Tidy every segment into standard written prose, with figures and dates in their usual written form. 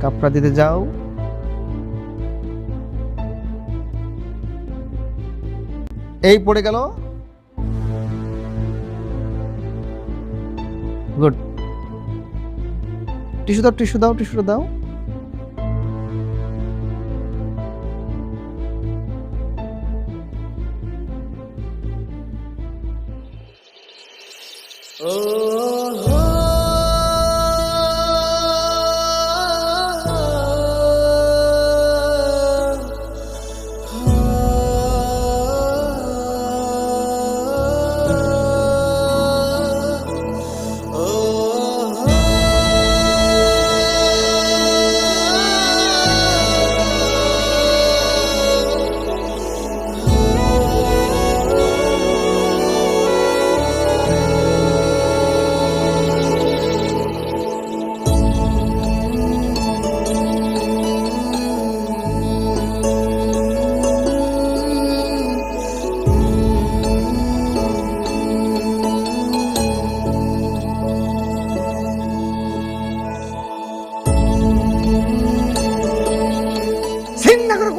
কাপড়া দিতে যাও। এই পড়ে গেল। গুড। টিস্যু দাও, টিস্যু দাও, টিস্যুটা দাও।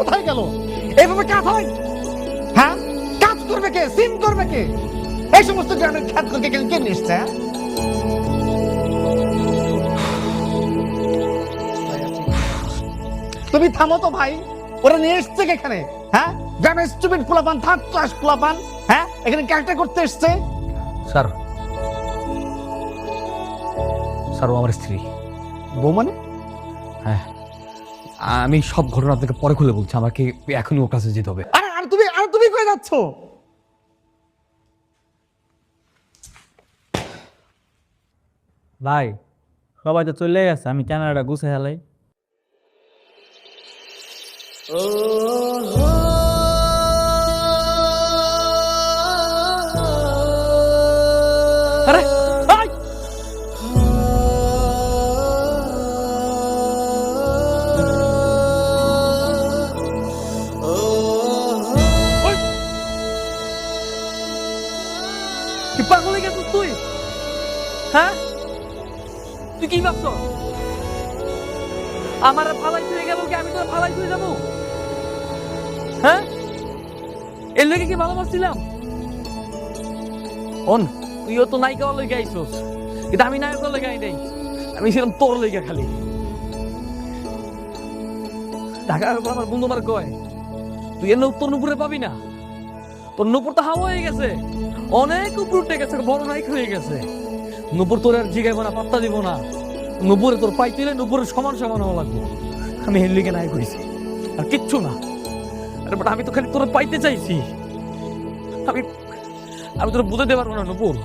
কোথায় গেল? এইভাবে কাজ হয়? হ্যাঁ, কাজ করবে কে? সিম করবে কে? এই সমস্ত গ্রামের খ্যাত করতে কে নিচ্ছে? তুমি থামো তো ভাই, ওরা নিয়ে এসছে এখানে। হ্যাঁ, গ্রামের স্টুপিড পোলাপান, থার্ড ক্লাস পোলাপান, হ্যাঁ এখানে ক্যারেক্টার করতে এসছে। স্যার, স্যার ও আমার স্ত্রী। বউ মানে? হ্যাঁ, আমি সব ঘটনা আপনাকে পরে খুলে বলছি, আমাকে এখনই ওর কাছে যেতে হবে। আর তুমি কই যাচ্ছ? ভাই সবাই তো চলে গেছে, আমি ক্যামেরাটা গুছে হেলাই। আরে ভাই, কি পাগল হয়ে গেছিস তুই? হ্যাঁ, তুই কি ভাবছ আমার ফালাই হয়ে গেল কি আমি তোর ফালাই হয়ে যাবো? হ্যাঁ, এর লেগে কি ভালোবাসছিলাম? তুইও তো নায়িকা লেগে আইসোস, কিন্তু আমি নায়ক লেগে আই নাই, আমি ছিলাম তোর লেগে। খালি ঢাকার আমার বন্ধু আমার কয় তুই এর উত্তর নুপুরে পাবি না, তোর নুপুর তো হাওয়া হয়ে গেছে, অনেক উপর উঠে গেছে, বড় নায়ক হয়ে গেছে। নুপুর তোর আর জিগাইব না, পাত্তা দিব না। নুপুরে তোর পাইতে নুপুরের সমান সমান হওয়া লাগবে। আমি এর লিগে নায়ক হয়েছি, আর কিচ্ছু না। আরে বাট আমি তো খালি তোর পাইতে চাইছি। আমি আমি তোর বুঝাতে পারবো না নুপুর,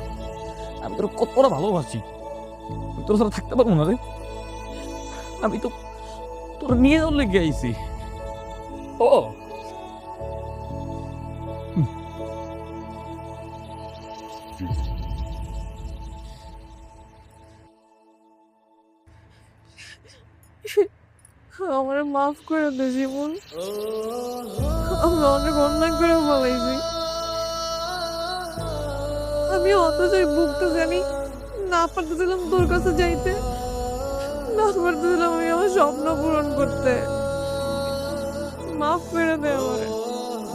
আমি তোর কতটা ভালোবাসি। তোর সাথে থাকতে পারবো না রে, আমি তো তোর নিয়ে যাওয়ার লেগে আইছি। ও আমার মাফ করে দে জীবন, আমি অনেক অন্যায় করে বলাইছি। আমি অথচই ভুগতেছি, আমি না পারতেছিলাম তোর কাছে যাইতে, না পারতেছিলাম আমি আমার স্বপ্ন পূরণ করতে। মাফ করে দে আমার।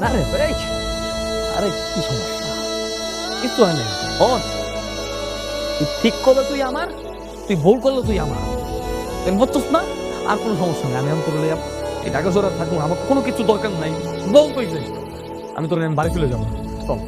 না রে ভাই, আরে কি সমস্যা? কিছু হয় নাই। তুই ঠিক করলে তুই আমার, তুই ভুল করলে তুই আমার, তুই বুঝছিস না? আর কোনো সমস্যা নেই, আমি তোর যাবো, এই ঢাকা শহরে থাকবো, আমার কোনো কিছু দরকার নাই। বল কইছে আমি তোর বাড়ি চলে যাবো। চল,